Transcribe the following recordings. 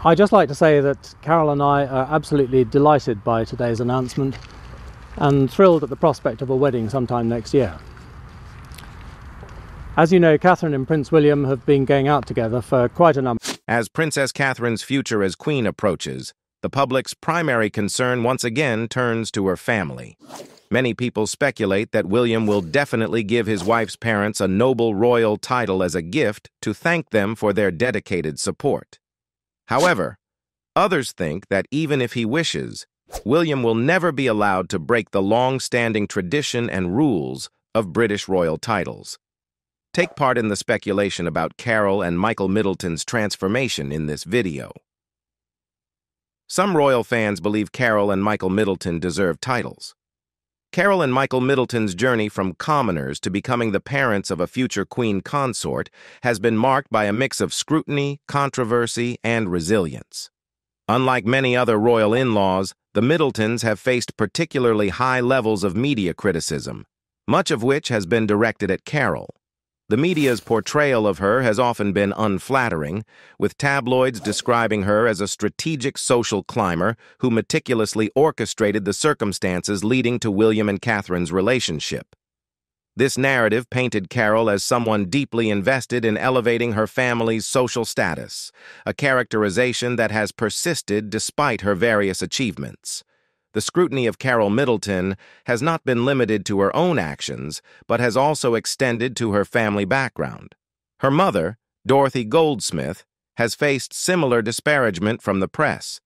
I'd just like to say that Carole and I are absolutely delighted by today's announcement and thrilled at the prospect of a wedding sometime next year. As you know, Catherine and Prince William have been going out together for quite a number. As Princess Catherine's future as queen approaches, the public's primary concern once again turns to her family. Many people speculate that William will definitely give his wife's parents a noble royal title as a gift to thank them for their dedicated support. However, others think that even if he wishes, William will never be allowed to break the long-standing tradition and rules of British royal titles. Take part in the speculation about Carole and Michael Middleton's transformation in this video. Some royal fans believe Carole and Michael Middleton deserve titles. Carole and Michael Middleton's journey from commoners to becoming the parents of a future queen consort has been marked by a mix of scrutiny, controversy, and resilience. Unlike many other royal in-laws, the Middletons have faced particularly high levels of media criticism, much of which has been directed at Carole. The media's portrayal of her has often been unflattering, with tabloids describing her as a strategic social climber who meticulously orchestrated the circumstances leading to William and Catherine's relationship. This narrative painted Carole as someone deeply invested in elevating her family's social status, a characterization that has persisted despite her various achievements. The scrutiny of Carole Middleton has not been limited to her own actions, but has also extended to her family background. Her mother, Dorothy Goldsmith, has faced similar disparagement from the press.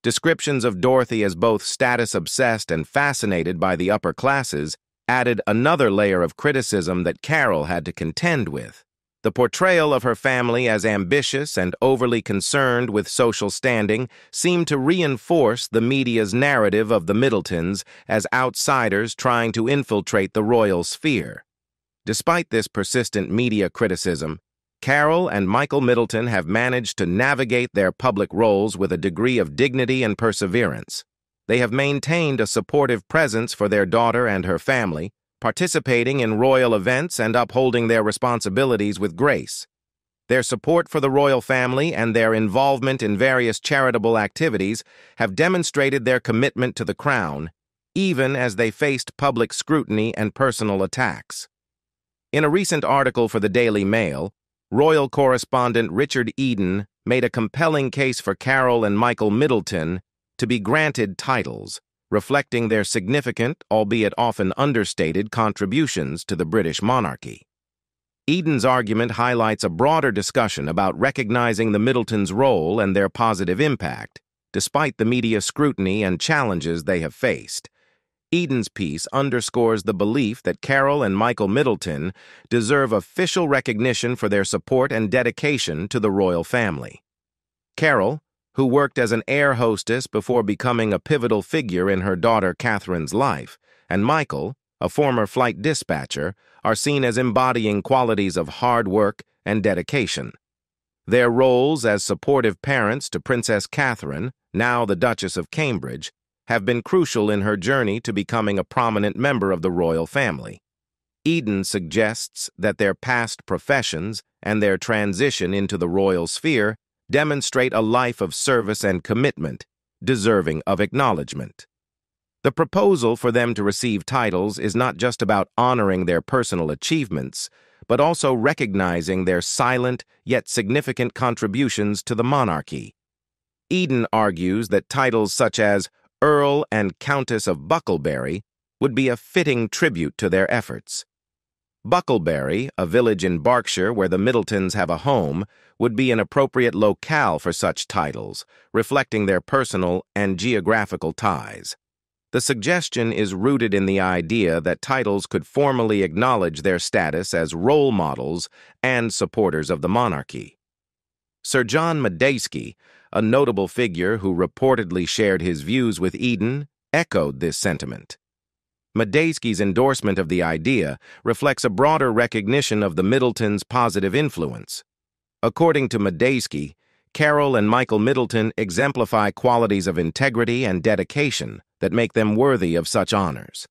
Descriptions of Dorothy as both status-obsessed and fascinated by the upper classes added another layer of criticism that Carole had to contend with. The portrayal of her family as ambitious and overly concerned with social standing seemed to reinforce the media's narrative of the Middletons as outsiders trying to infiltrate the royal sphere. Despite this persistent media criticism, Carole and Michael Middleton have managed to navigate their public roles with a degree of dignity and perseverance. They have maintained a supportive presence for their daughter and her family, participating in royal events and upholding their responsibilities with grace. Their support for the royal family and their involvement in various charitable activities have demonstrated their commitment to the crown, even as they faced public scrutiny and personal attacks. In a recent article for the Daily Mail, royal correspondent Richard Eden made a compelling case for Carole and Michael Middleton to be granted titles, reflecting their significant, albeit often understated, contributions to the British monarchy. Eden's argument highlights a broader discussion about recognizing the Middletons' role and their positive impact, despite the media scrutiny and challenges they have faced. Eden's piece underscores the belief that Carole and Michael Middleton deserve official recognition for their support and dedication to the royal family. Carole, who worked as an air hostess before becoming a pivotal figure in her daughter Catherine's life, and Michael, a former flight dispatcher, are seen as embodying qualities of hard work and dedication. Their roles as supportive parents to Princess Catherine, now the Duchess of Cambridge, have been crucial in her journey to becoming a prominent member of the royal family. Eden suggests that their past professions and their transition into the royal sphere demonstrate a life of service and commitment, deserving of acknowledgement. The proposal for them to receive titles is not just about honoring their personal achievements, but also recognizing their silent yet significant contributions to the monarchy. Eden argues that titles such as Earl and Countess of Bucklebury would be a fitting tribute to their efforts. Bucklebury, a village in Berkshire where the Middletons have a home, would be an appropriate locale for such titles, reflecting their personal and geographical ties. The suggestion is rooted in the idea that titles could formally acknowledge their status as role models and supporters of the monarchy. Sir John Madejski, a notable figure who reportedly shared his views with Eden, echoed this sentiment. Madejski's endorsement of the idea reflects a broader recognition of the Middletons' positive influence. According to Madejski, Carole and Michael Middleton exemplify qualities of integrity and dedication that make them worthy of such honors.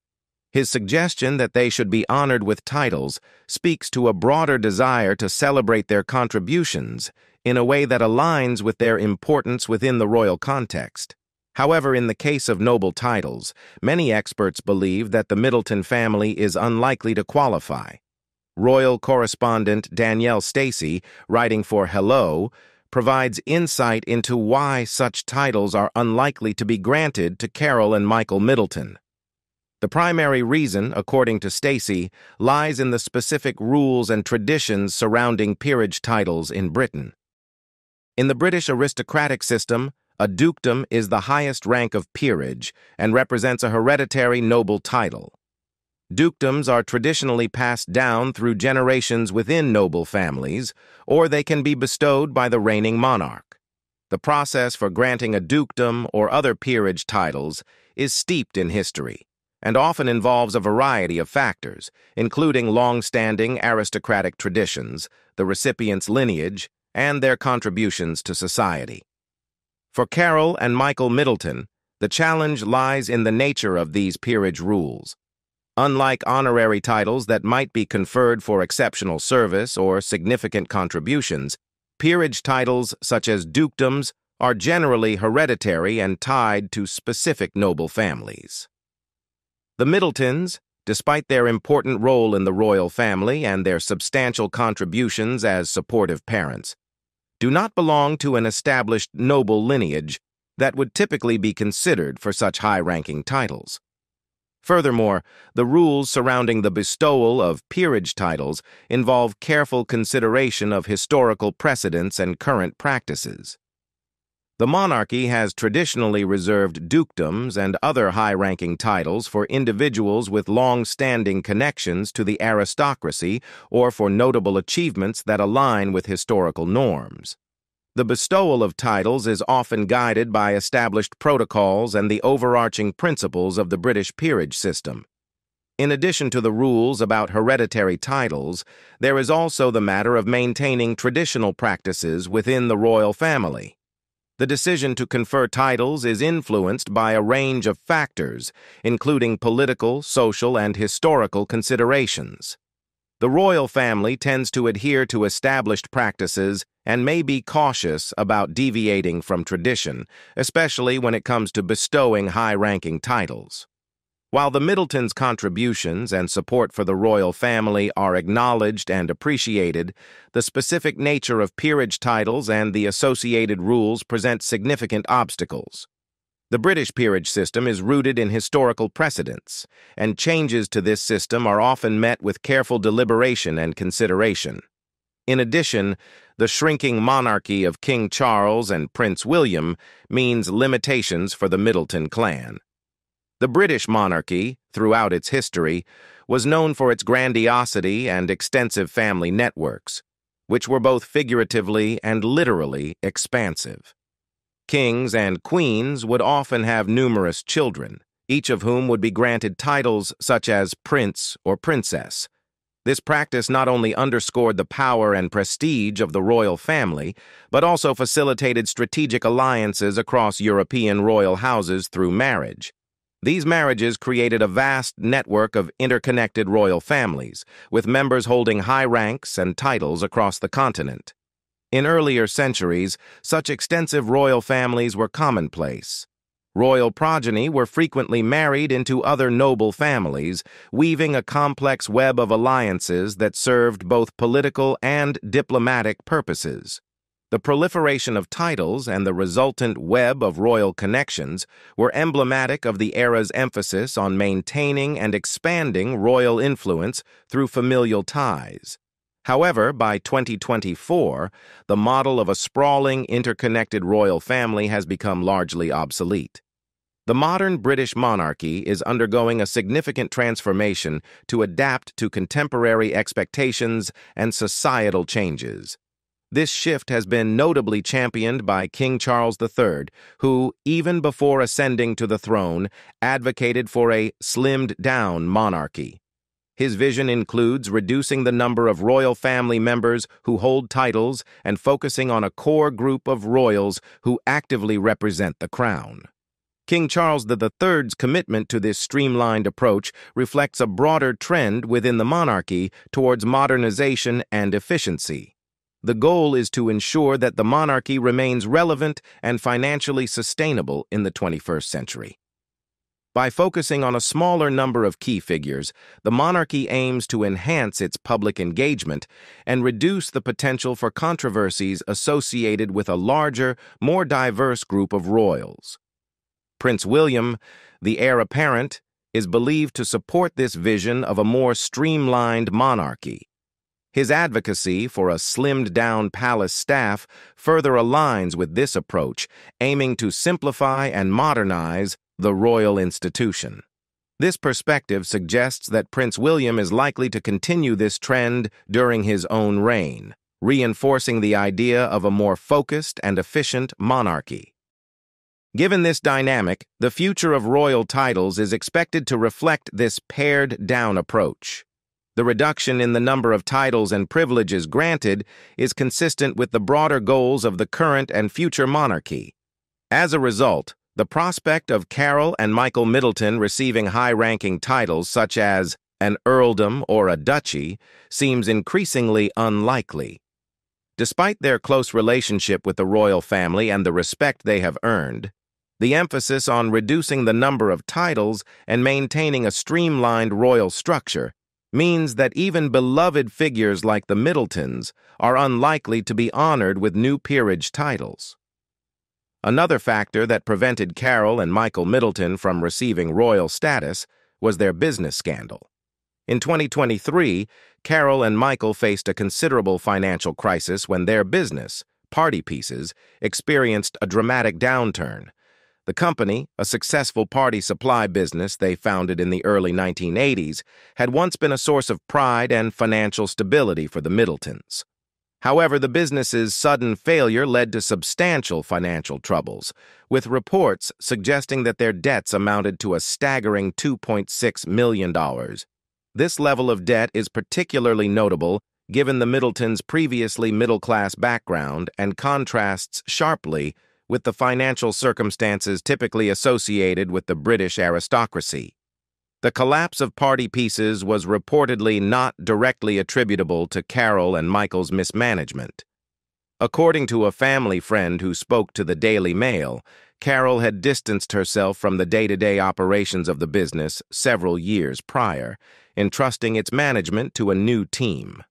His suggestion that they should be honored with titles speaks to a broader desire to celebrate their contributions, in a way that aligns with their importance within the royal context. However, in the case of noble titles, many experts believe that the Middleton family is unlikely to qualify. Royal correspondent Danielle Stacy, writing for Hello, provides insight into why such titles are unlikely to be granted to Carole and Michael Middleton. The primary reason, according to Stacy, lies in the specific rules and traditions surrounding peerage titles in Britain. In the British aristocratic system, a dukedom is the highest rank of peerage and represents a hereditary noble title. Dukedoms are traditionally passed down through generations within noble families, or they can be bestowed by the reigning monarch. The process for granting a dukedom or other peerage titles is steeped in history, and often involves a variety of factors, including long-standing aristocratic traditions, the recipient's lineage, and their contributions to society. For Carole and Michael Middleton, the challenge lies in the nature of these peerage rules. Unlike honorary titles that might be conferred for exceptional service or significant contributions, peerage titles such as dukedoms are generally hereditary and tied to specific noble families. The Middletons, despite their important role in the royal family and their substantial contributions as supportive parents, do not belong to an established noble lineage that would typically be considered for such high-ranking titles. Furthermore, the rules surrounding the bestowal of peerage titles involve careful consideration of historical precedents and current practices. The monarchy has traditionally reserved dukedoms and other high-ranking titles for individuals with long-standing connections to the aristocracy or for notable achievements that align with historical norms. The bestowal of titles is often guided by established protocols and the overarching principles of the British peerage system. In addition to the rules about hereditary titles, there is also the matter of maintaining traditional practices within the royal family. The decision to confer titles is influenced by a range of factors, including political, social, and historical considerations. The royal family tends to adhere to established practices and may be cautious about deviating from tradition, especially when it comes to bestowing high-ranking titles. While the Middletons' contributions and support for the royal family are acknowledged and appreciated, the specific nature of peerage titles and the associated rules present significant obstacles. The British peerage system is rooted in historical precedents, and changes to this system are often met with careful deliberation and consideration. In addition, the shrinking monarchy of King Charles and Prince William means limitations for the Middleton clan. The British monarchy, throughout its history, was known for its grandiosity and extensive family networks, which were both figuratively and literally expansive. Kings and queens would often have numerous children, each of whom would be granted titles such as prince or princess. This practice not only underscored the power and prestige of the royal family, but also facilitated strategic alliances across European royal houses through marriage. These marriages created a vast network of interconnected royal families, with members holding high ranks and titles across the continent. In earlier centuries, such extensive royal families were commonplace. Royal progeny were frequently married into other noble families, weaving a complex web of alliances that served both political and diplomatic purposes. The proliferation of titles and the resultant web of royal connections were emblematic of the era's emphasis on maintaining and expanding royal influence through familial ties. However, by 2024, the model of a sprawling, interconnected royal family has become largely obsolete. The modern British monarchy is undergoing a significant transformation to adapt to contemporary expectations and societal changes. This shift has been notably championed by King Charles III, who, even before ascending to the throne, advocated for a slimmed-down monarchy. His vision includes reducing the number of royal family members who hold titles and focusing on a core group of royals who actively represent the crown. King Charles III's commitment to this streamlined approach reflects a broader trend within the monarchy towards modernization and efficiency. the goal is to ensure that the monarchy remains relevant and financially sustainable in the 21st century. By focusing on a smaller number of key figures, the monarchy aims to enhance its public engagement and reduce the potential for controversies associated with a larger, more diverse group of royals. Prince William, the heir apparent, is believed to support this vision of a more streamlined monarchy. His advocacy for a slimmed-down palace staff further aligns with this approach, aiming to simplify and modernize the royal institution. This perspective suggests that Prince William is likely to continue this trend during his own reign, reinforcing the idea of a more focused and efficient monarchy. Given this dynamic, the future of royal titles is expected to reflect this pared-down approach. The reduction in the number of titles and privileges granted is consistent with the broader goals of the current and future monarchy. As a result, the prospect of Carole and Michael Middleton receiving high-ranking titles such as an earldom or a duchy seems increasingly unlikely. Despite their close relationship with the royal family and the respect they have earned, the emphasis on reducing the number of titles and maintaining a streamlined royal structure means that even beloved figures like the Middletons are unlikely to be honored with new peerage titles. Another factor that prevented Carole and Michael Middleton from receiving royal status was their business scandal. In 2023, Carole and Michael faced a considerable financial crisis when their business, Party Pieces, experienced a dramatic downturn. The company, a successful party supply business they founded in the early 1980s, had once been a source of pride and financial stability for the Middletons. However, the business's sudden failure led to substantial financial troubles, with reports suggesting that their debts amounted to a staggering $2.6 million. This level of debt is particularly notable given the Middletons' previously middle-class background and contrasts sharply with the financial circumstances typically associated with the British aristocracy. The collapse of Party Pieces was reportedly not directly attributable to Carole and Michael's mismanagement. According to a family friend who spoke to the Daily Mail, Carole had distanced herself from the day-to-day operations of the business several years prior, entrusting its management to a new team.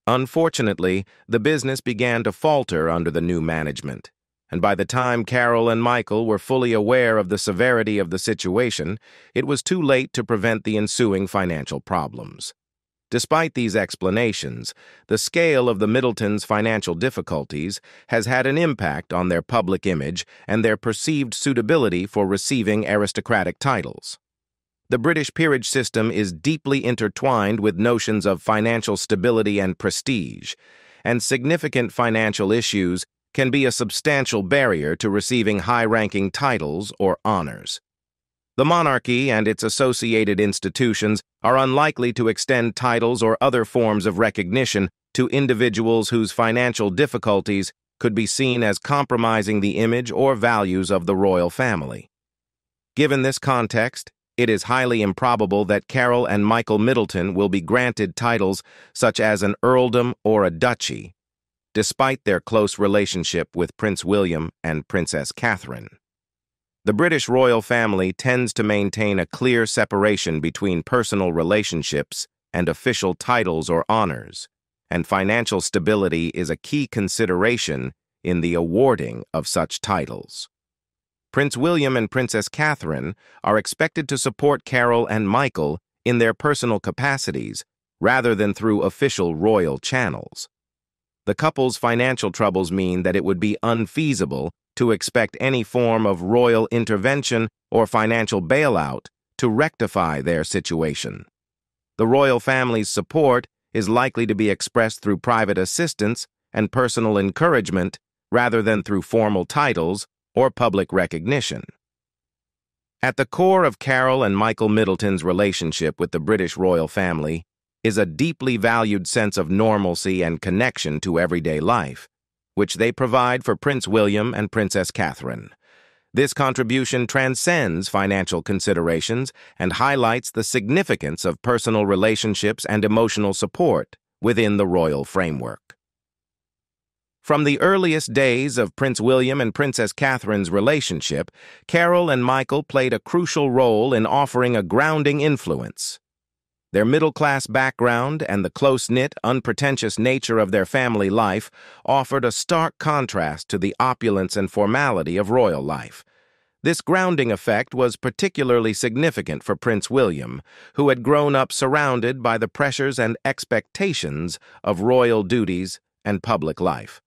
Unfortunately, the business began to falter under the new management, and by the time Carole and Michael were fully aware of the severity of the situation, it was too late to prevent the ensuing financial problems. Despite these explanations, the scale of the Middletons' financial difficulties has had an impact on their public image and their perceived suitability for receiving aristocratic titles. The British peerage system is deeply intertwined with notions of financial stability and prestige, and significant financial issues can be a substantial barrier to receiving high-ranking titles or honors. The monarchy and its associated institutions are unlikely to extend titles or other forms of recognition to individuals whose financial difficulties could be seen as compromising the image or values of the royal family. Given this context, it is highly improbable that Carole and Michael Middleton will be granted titles such as an earldom or a duchy, despite their close relationship with Prince William and Princess Catherine. The British royal family tends to maintain a clear separation between personal relationships and official titles or honors, and financial stability is a key consideration in the awarding of such titles. Prince William and Princess Catherine are expected to support Carole and Michael in their personal capacities rather than through official royal channels. The couple's financial troubles mean that it would be unfeasible to expect any form of royal intervention or financial bailout to rectify their situation. The royal family's support is likely to be expressed through private assistance and personal encouragement rather than through formal titles or public recognition. At the core of Carole and Michael Middleton's relationship with the British royal family is a deeply valued sense of normalcy and connection to everyday life, which they provide for Prince William and Princess Catherine. This contribution transcends financial considerations and highlights the significance of personal relationships and emotional support within the royal framework. From the earliest days of Prince William and Princess Catherine's relationship, Carole and Michael played a crucial role in offering a grounding influence. Their middle-class background and the close-knit, unpretentious nature of their family life offered a stark contrast to the opulence and formality of royal life. This grounding effect was particularly significant for Prince William, who had grown up surrounded by the pressures and expectations of royal duties and public life.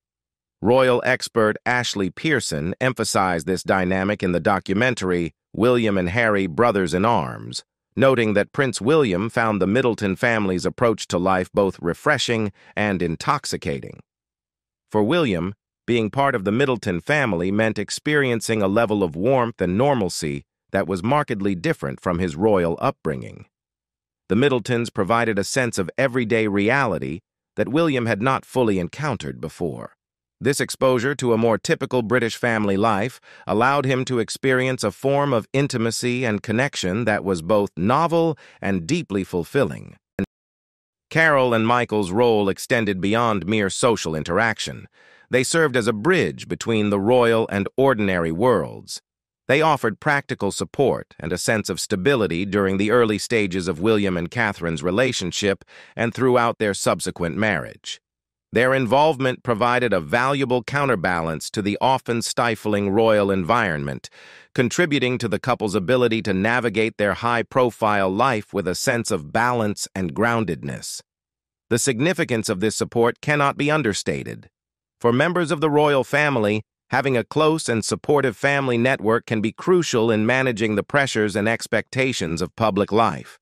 Royal expert Ashley Pearson emphasized this dynamic in the documentary William and Harry, Brothers in Arms, noting that Prince William found the Middleton family's approach to life both refreshing and intoxicating. For William, being part of the Middleton family meant experiencing a level of warmth and normalcy that was markedly different from his royal upbringing. The Middletons provided a sense of everyday reality that William had not fully encountered before. This exposure to a more typical British family life allowed him to experience a form of intimacy and connection that was both novel and deeply fulfilling. Carole and Michael's role extended beyond mere social interaction. They served as a bridge between the royal and ordinary worlds. They offered practical support and a sense of stability during the early stages of William and Catherine's relationship and throughout their subsequent marriage. Their involvement provided a valuable counterbalance to the often stifling royal environment, contributing to the couple's ability to navigate their high-profile life with a sense of balance and groundedness. The significance of this support cannot be understated. For members of the royal family, having a close and supportive family network can be crucial in managing the pressures and expectations of public life.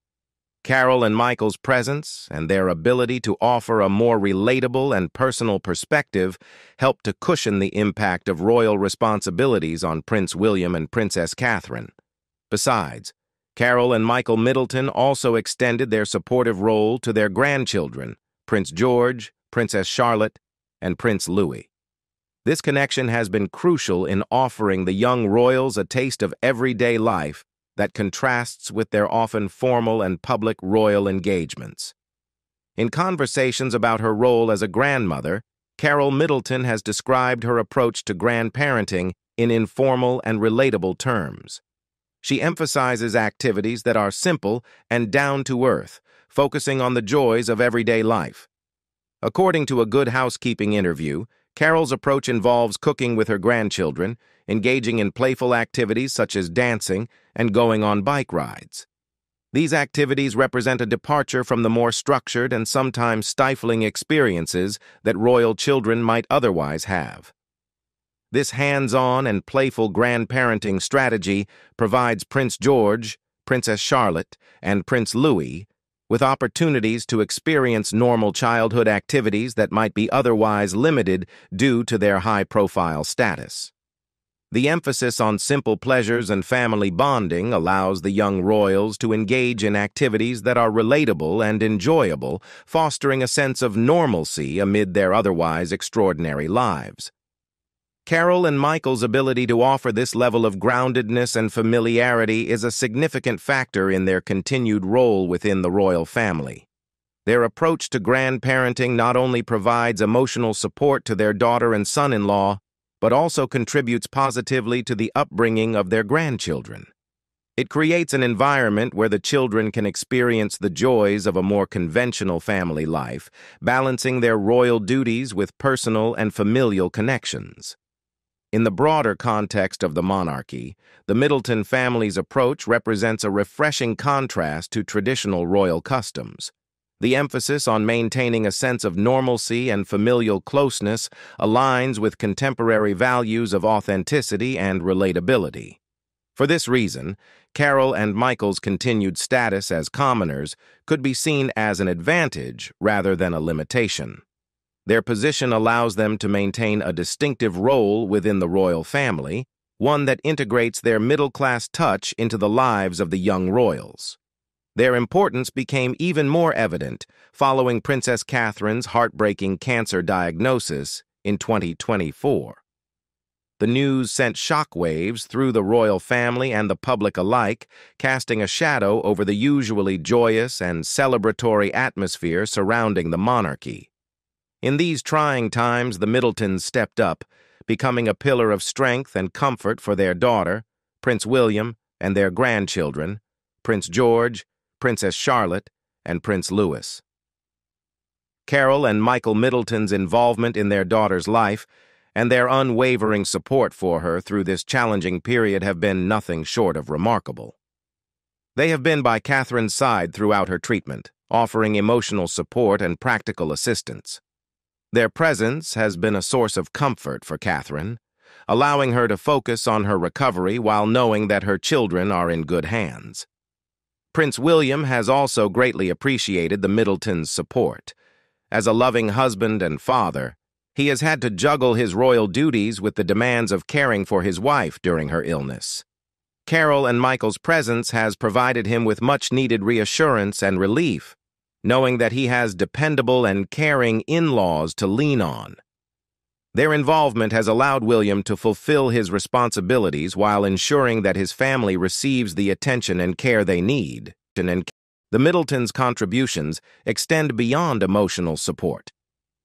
Carole and Michael's presence and their ability to offer a more relatable and personal perspective helped to cushion the impact of royal responsibilities on Prince William and Princess Catherine. Besides, Carole and Michael Middleton also extended their supportive role to their grandchildren, Prince George, Princess Charlotte, and Prince Louis. This connection has been crucial in offering the young royals a taste of everyday life that contrasts with their often formal and public royal engagements. In conversations about her role as a grandmother, Carole Middleton has described her approach to grandparenting in informal and relatable terms. She emphasizes activities that are simple and down-to-earth, focusing on the joys of everyday life. According to a Good Housekeeping interview, Carole's approach involves cooking with her grandchildren, engaging in playful activities such as dancing, and going on bike rides. These activities represent a departure from the more structured and sometimes stifling experiences that royal children might otherwise have. This hands-on and playful grandparenting strategy provides Prince George, Princess Charlotte, and Prince Louis with opportunities to experience normal childhood activities that might be otherwise limited due to their high-profile status. The emphasis on simple pleasures and family bonding allows the young royals to engage in activities that are relatable and enjoyable, fostering a sense of normalcy amid their otherwise extraordinary lives. Carole and Michael's ability to offer this level of groundedness and familiarity is a significant factor in their continued role within the royal family. Their approach to grandparenting not only provides emotional support to their daughter and son-in-law, but also contributes positively to the upbringing of their grandchildren. It creates an environment where the children can experience the joys of a more conventional family life, balancing their royal duties with personal and familial connections. In the broader context of the monarchy, the Middleton family's approach represents a refreshing contrast to traditional royal customs. The emphasis on maintaining a sense of normalcy and familial closeness aligns with contemporary values of authenticity and relatability. For this reason, Carole and Michael's continued status as commoners could be seen as an advantage rather than a limitation. Their position allows them to maintain a distinctive role within the royal family, one that integrates their middle-class touch into the lives of the young royals. Their importance became even more evident following Princess Catherine's heartbreaking cancer diagnosis in 2024. The news sent shockwaves through the royal family and the public alike, casting a shadow over the usually joyous and celebratory atmosphere surrounding the monarchy. In these trying times, the Middletons stepped up, becoming a pillar of strength and comfort for their daughter, Prince William, and their grandchildren, Prince George, Princess Charlotte, and Prince Louis. Carole and Michael Middleton's involvement in their daughter's life and their unwavering support for her through this challenging period have been nothing short of remarkable. They have been by Catherine's side throughout her treatment, offering emotional support and practical assistance. Their presence has been a source of comfort for Catherine, allowing her to focus on her recovery while knowing that her children are in good hands. Prince William has also greatly appreciated the Middletons' support. As a loving husband and father, he has had to juggle his royal duties with the demands of caring for his wife during her illness. Carole and Michael's presence has provided him with much-needed reassurance and relief, knowing that he has dependable and caring in-laws to lean on. Their involvement has allowed William to fulfill his responsibilities while ensuring that his family receives the attention and care they need. The Middletons' contributions extend beyond emotional support.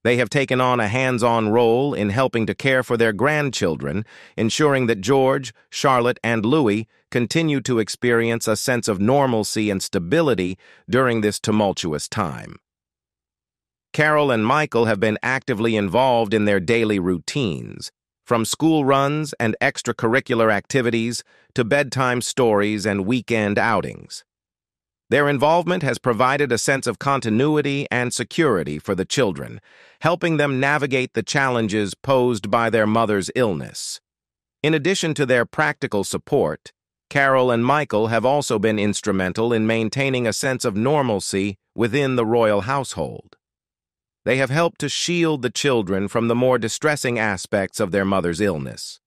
They have taken on a hands-on role in helping to care for their grandchildren, ensuring that George, Charlotte, and Louis continue to experience a sense of normalcy and stability during this tumultuous time. Carole and Michael have been actively involved in their daily routines, from school runs and extracurricular activities to bedtime stories and weekend outings. Their involvement has provided a sense of continuity and security for the children, helping them navigate the challenges posed by their mother's illness. In addition to their practical support, Carole and Michael have also been instrumental in maintaining a sense of normalcy within the royal household. They have helped to shield the children from the more distressing aspects of their mother's illness,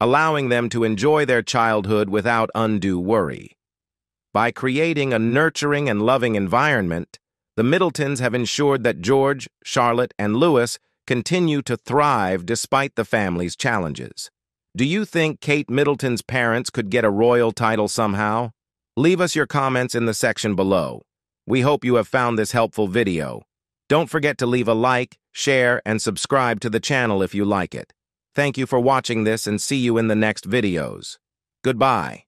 allowing them to enjoy their childhood without undue worry. By creating a nurturing and loving environment, the Middletons have ensured that George, Charlotte, and Louis continue to thrive despite the family's challenges. Do you think Kate Middleton's parents could get a royal title somehow? Leave us your comments in the section below. We hope you have found this helpful video. Don't forget to leave a like, share, and subscribe to the channel if you like it. Thank you for watching this and see you in the next videos. Goodbye.